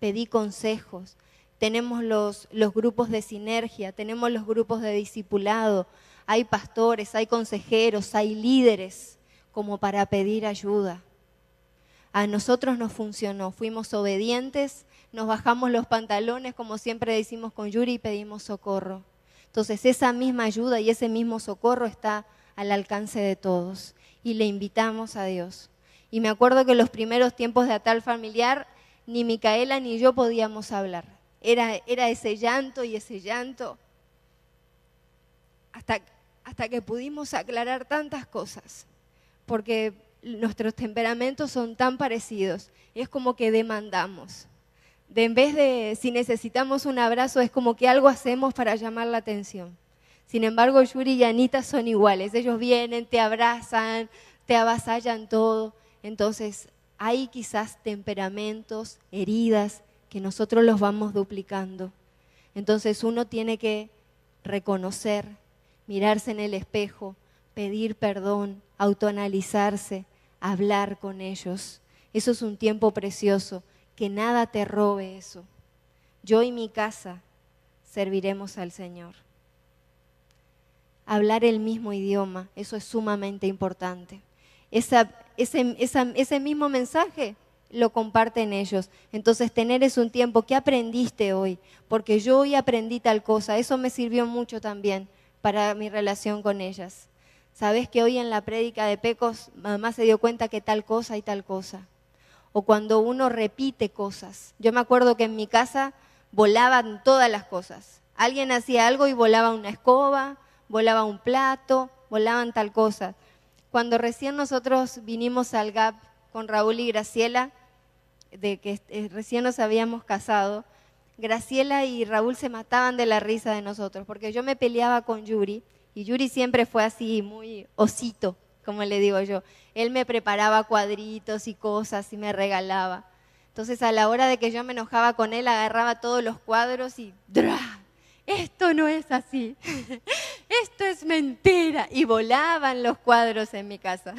Pedí consejos. Tenemos los grupos de sinergia, tenemos los grupos de discipulado, hay pastores, hay consejeros, hay líderes como para pedir ayuda. A nosotros nos funcionó, fuimos obedientes, nos bajamos los pantalones como siempre decimos con Yuri y pedimos socorro. Entonces esa misma ayuda y ese mismo socorro está al alcance de todos y le invitamos a Dios. Y me acuerdo que los primeros tiempos de Atal Familiar ni Micaela ni yo podíamos hablar. Era ese llanto y ese llanto hasta que pudimos aclarar tantas cosas, porque nuestros temperamentos son tan parecidos, es como que demandamos. En vez de, si necesitamos un abrazo, es como que algo hacemos para llamar la atención. Sin embargo, Yuri y Anita son iguales, ellos vienen, te abrazan, te avasallan todo. Entonces, hay quizás temperamentos, heridas, que nosotros los vamos duplicando. Entonces uno tiene que reconocer, mirarse en el espejo, pedir perdón, autoanalizarse, hablar con ellos. Eso es un tiempo precioso, que nada te robe eso. Yo y mi casa serviremos al Señor. Hablar el mismo idioma, eso es sumamente importante. Ese mismo mensaje lo comparten ellos. Entonces tener es un tiempo, ¿qué aprendiste hoy? Porque yo hoy aprendí tal cosa, eso me sirvió mucho también para mi relación con ellas. ¿Sabes que hoy en la prédica de Pecos mamá se dio cuenta que tal cosa y tal cosa? O cuando uno repite cosas. Yo me acuerdo que en mi casa volaban todas las cosas. Alguien hacía algo y volaba una escoba, volaba un plato, volaban tal cosa. Cuando recién nosotros vinimos al GAP con Raúl y Graciela, de que recién nos habíamos casado, Graciela y Raúl se mataban de la risa de nosotros, porque yo me peleaba con Yuri, y Yuri siempre fue así, muy osito, como le digo yo. Él me preparaba cuadritos y cosas y me regalaba. Entonces a la hora de que yo me enojaba con él, agarraba todos los cuadros y ¡drá! Esto no es así, esto es mentira. Y volaban los cuadros en mi casa.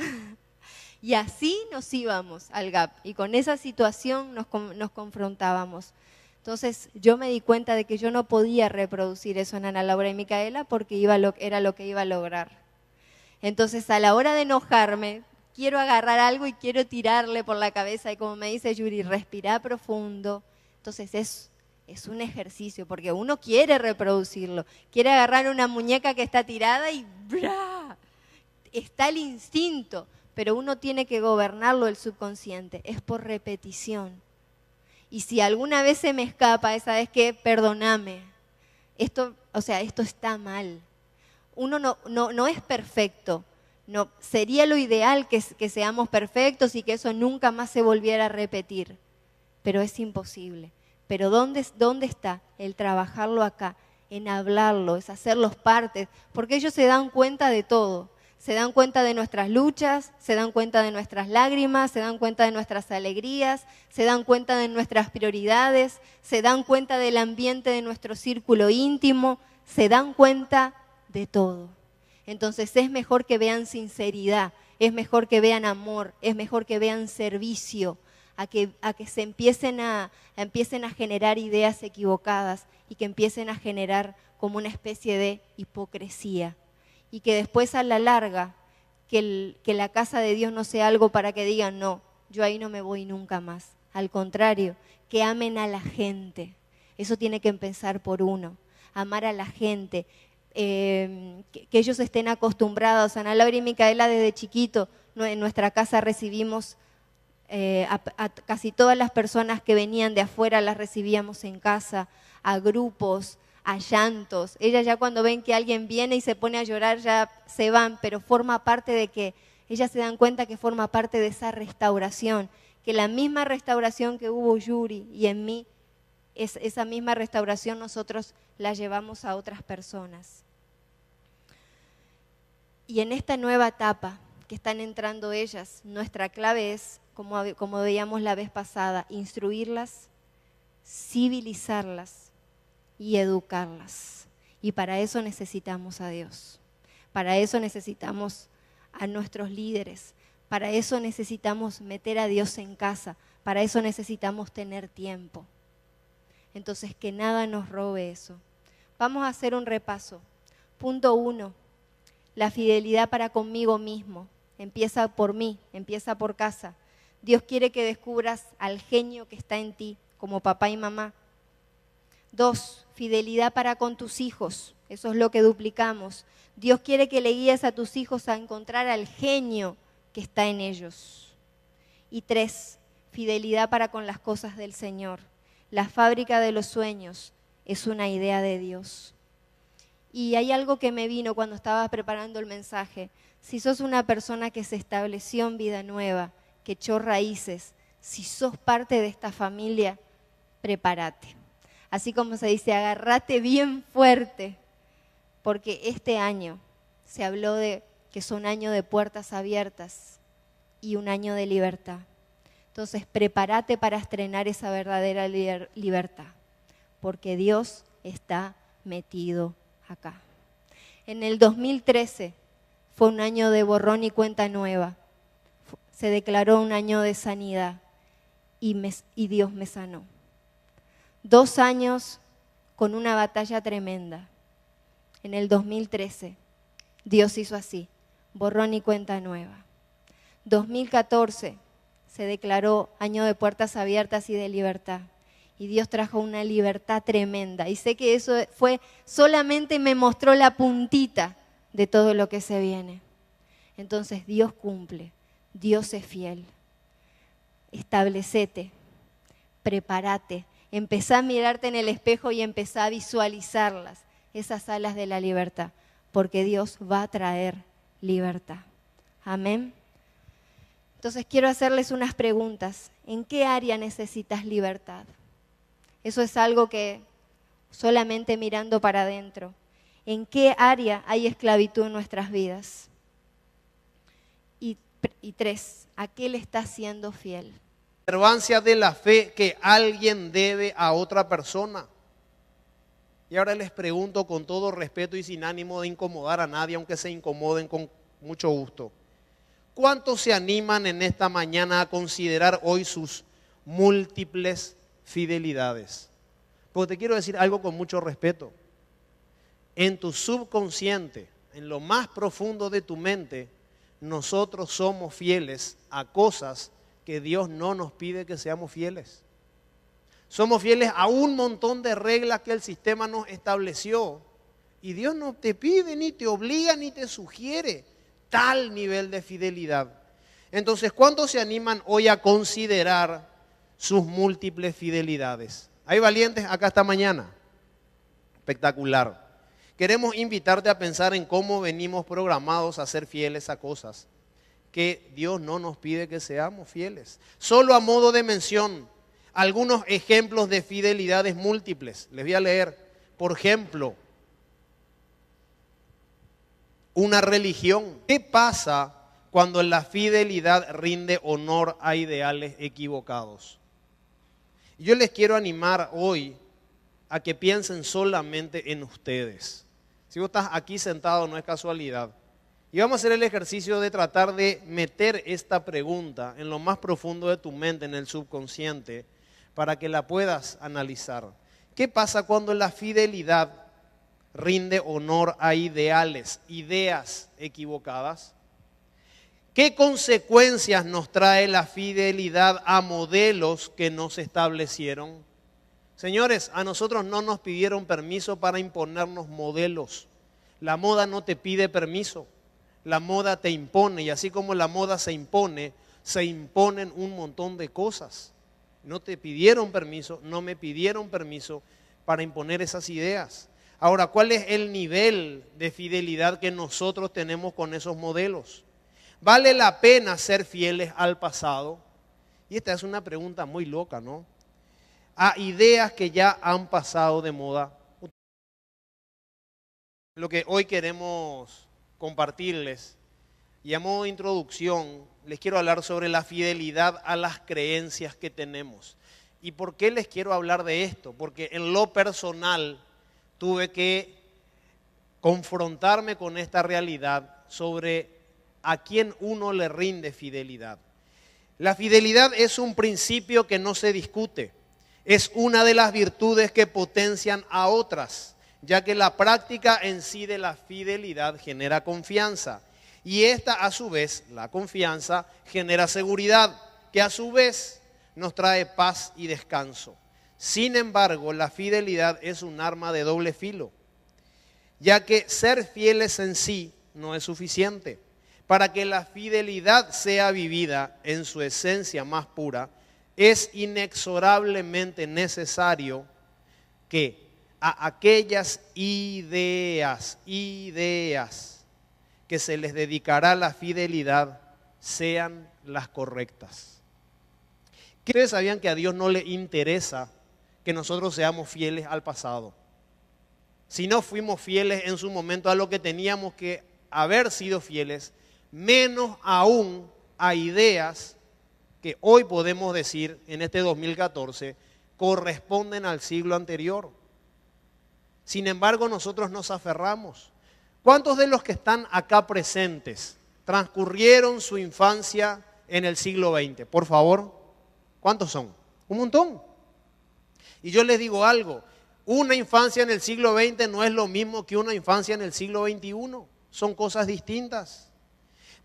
Y así nos íbamos al GAP y con esa situación nos confrontábamos. Entonces yo me di cuenta de que yo no podía reproducir eso en Ana Laura y Micaela porque era lo que iba a lograr. Entonces a la hora de enojarme, quiero agarrar algo y quiero tirarle por la cabeza y como me dice Yuri, respira profundo. Entonces es un ejercicio porque uno quiere reproducirlo, quiere agarrar una muñeca que está tirada y ¡bra! Está el instinto. Pero uno tiene que gobernarlo el subconsciente, es por repetición. Y si alguna vez se me escapa, ¿sabes qué? Perdóname. Esto está mal. Uno no es perfecto. No, sería lo ideal que seamos perfectos y que eso nunca más se volviera a repetir. Pero es imposible. Pero ¿dónde está el trabajarlo acá? En hablarlo, es hacerlos partes, porque ellos se dan cuenta de todo. Se dan cuenta de nuestras luchas, se dan cuenta de nuestras lágrimas, se dan cuenta de nuestras alegrías, se dan cuenta de nuestras prioridades, se dan cuenta del ambiente de nuestro círculo íntimo, se dan cuenta de todo. Entonces es mejor que vean sinceridad, es mejor que vean amor, es mejor que vean servicio, a que se empiecen a generar ideas equivocadas y que empiecen a generar como una especie de hipocresía. y que después a la larga, que la casa de Dios no sea algo para que digan, no, yo ahí no me voy nunca más. Al contrario, que amen a la gente. Eso tiene que empezar por uno, amar a la gente, que ellos estén acostumbrados. Ana Laura y Micaela desde chiquito, en nuestra casa recibimos a casi todas las personas que venían de afuera, las recibíamos en casa, a grupos, a llantos. Ellas ya cuando ven que alguien viene y se pone a llorar ya se van, pero forma parte de que, ellas se dan cuenta que forma parte de esa restauración, que la misma restauración que hubo Yuri y en mí, esa misma restauración nosotros la llevamos a otras personas. Y en esta nueva etapa que están entrando ellas, nuestra clave es, como veíamos la vez pasada, instruirlas, civilizarlas y educarlas. Y para eso necesitamos a Dios. Para eso necesitamos a nuestros líderes. Para eso necesitamos meter a Dios en casa. Para eso necesitamos tener tiempo. Entonces, que nada nos robe eso. Vamos a hacer un repaso. Punto 1, la fidelidad para conmigo mismo. Empieza por mí, empieza por casa. Dios quiere que descubras al genio que está en ti, como papá y mamá. 2, fidelidad para con tus hijos. Eso es lo que duplicamos. Dios quiere que le guíes a tus hijos a encontrar al genio que está en ellos. Y 3, fidelidad para con las cosas del Señor. La fábrica de los sueños es una idea de Dios. Y hay algo que me vino cuando estaba preparando el mensaje. Si sos una persona que se estableció en vida nueva, que echó raíces, si sos parte de esta familia, prepárate. Así como se dice, agárrate bien fuerte, porque este año se habló de que es un año de puertas abiertas y un año de libertad. Entonces, prepárate para estrenar esa verdadera libertad, porque Dios está metido acá. En el 2013 fue un año de borrón y cuenta nueva. Se declaró un año de sanidad y Dios me sanó. 2 años con una batalla tremenda. En el 2013 Dios hizo así, borrón y cuenta nueva. 2014 se declaró año de puertas abiertas y de libertad. Y Dios trajo una libertad tremenda. Y sé que eso solamente me mostró la puntita de todo lo que se viene. Entonces Dios cumple, Dios es fiel. Establecete, prepárate, empezá a mirarte en el espejo y empezá a visualizarlas, esas alas de la libertad, porque Dios va a traer libertad. Amén. Entonces quiero hacerles unas preguntas. ¿En qué área necesitas libertad? Eso es algo que solamente mirando para adentro. ¿En qué área hay esclavitud en nuestras vidas? Y 3, ¿a qué le estás siendo fiel? Observancia de la fe que alguien debe a otra persona. Y ahora les pregunto con todo respeto y sin ánimo de incomodar a nadie, aunque se incomoden con mucho gusto. ¿Cuántos se animan en esta mañana a considerar hoy sus múltiples fidelidades? Porque te quiero decir algo con mucho respeto. En tu subconsciente, en lo más profundo de tu mente, nosotros somos fieles a cosas que Dios no nos pide que seamos fieles. Somos fieles a un montón de reglas que el sistema nos estableció y Dios no te pide, ni te obliga, ni te sugiere tal nivel de fidelidad. Entonces, ¿cuántos se animan hoy a considerar sus múltiples fidelidades? ¿Hay valientes acá esta mañana? Espectacular. Queremos invitarte a pensar en cómo venimos programados a ser fieles a cosas que Dios no nos pide que seamos fieles. Solo a modo de mención, algunos ejemplos de fidelidades múltiples. Les voy a leer. Por ejemplo, una religión. ¿Qué pasa cuando la fidelidad rinde honor a ideales equivocados? Yo les quiero animar hoy a que piensen solamente en ustedes. Si vos estás aquí sentado, no es casualidad. Y vamos a hacer el ejercicio de tratar de meter esta pregunta en lo más profundo de tu mente, en el subconsciente, para que la puedas analizar. ¿Qué pasa cuando la fidelidad rinde honor a ideales, ideas equivocadas. ¿Qué consecuencias nos trae la fidelidad a modelos que no se establecieron? Señores, a nosotros no nos pidieron permiso para imponernos modelos. La moda no te pide permiso, la moda te impone, y así como la moda se imponen un montón de cosas. No te pidieron permiso, no me pidieron permiso para imponer esas ideas. Ahora, ¿cuál es el nivel de fidelidad que nosotros tenemos con esos modelos? ¿Vale la pena ser fieles al pasado? Y esta es una pregunta muy loca, ¿no? A ideas que ya han pasado de moda. Lo que hoy queremos compartirles, y a modo de introducción, les quiero hablar sobre la fidelidad a las creencias que tenemos. ¿Y por qué les quiero hablar de esto? Porque en lo personal tuve que confrontarme con esta realidad sobre a quién uno le rinde fidelidad. La fidelidad es un principio que no se discute. Es una de las virtudes que potencian a otras, ya que la práctica en sí de la fidelidad genera confianza. Y esta, a su vez, la confianza, genera seguridad, que a su vez nos trae paz y descanso. Sin embargo, la fidelidad es un arma de doble filo, ya que ser fieles en sí no es suficiente. Para que la fidelidad sea vivida en su esencia más pura, es inexorablemente necesario que a aquellas ideas que se les dedicará la fidelidad sean las correctas. ¿Ustedes sabían que a Dios no le interesa que nosotros seamos fieles al pasado? Si no fuimos fieles en su momento a lo que teníamos que haber sido fieles, menos aún a ideas que hoy podemos decir en este 2014 corresponden al siglo anterior. Sin embargo, nosotros nos aferramos. ¿Cuántos de los que están acá presentes transcurrieron su infancia en el siglo XX? Por favor, ¿cuántos son? Un montón. Y yo les digo algo, una infancia en el siglo XX no es lo mismo que una infancia en el siglo XXI. Son cosas distintas.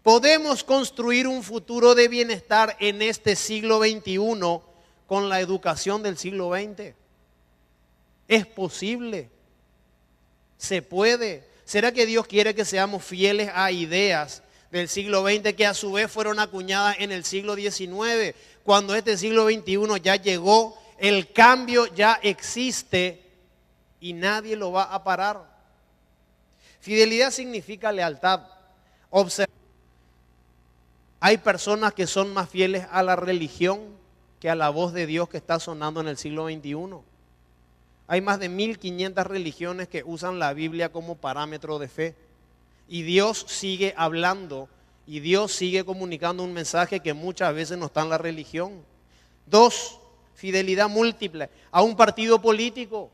Podemos construir un futuro de bienestar en este siglo XXI con la educación del siglo XX. Es posible. Se puede. ¿Será que Dios quiere que seamos fieles a ideas del siglo XX que a su vez fueron acuñadas en el siglo XIX? Cuando este siglo XXI ya llegó, el cambio ya existe y nadie lo va a parar. Fidelidad significa lealtad. Hay personas que son más fieles a la religión que a la voz de Dios que está sonando en el siglo XXI. Hay más de 1500 religiones que usan la Biblia como parámetro de fe. Y Dios sigue hablando y Dios sigue comunicando un mensaje que muchas veces no está en la religión. 2, fidelidad múltiple a un partido político.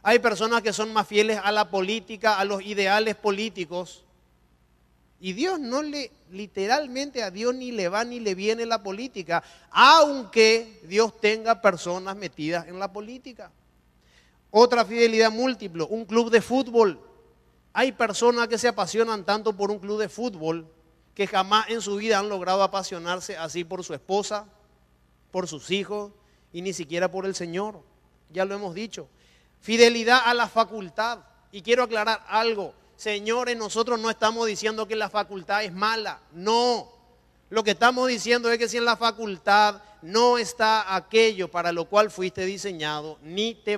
Hay personas que son más fieles a la política, a los ideales políticos. Y Dios no le, literalmente a Dios ni le va ni le viene la política, aunque Dios tenga personas metidas en la política. Otra fidelidad múltiple, un club de fútbol. Hay personas que se apasionan tanto por un club de fútbol que jamás en su vida han logrado apasionarse así por su esposa, por sus hijos y ni siquiera por el Señor. Ya lo hemos dicho. Fidelidad a la facultad. Y quiero aclarar algo. Señores, nosotros no estamos diciendo que la facultad es mala. No. Lo que estamos diciendo es que si en la facultad no está aquello para lo cual fuiste diseñado, ni te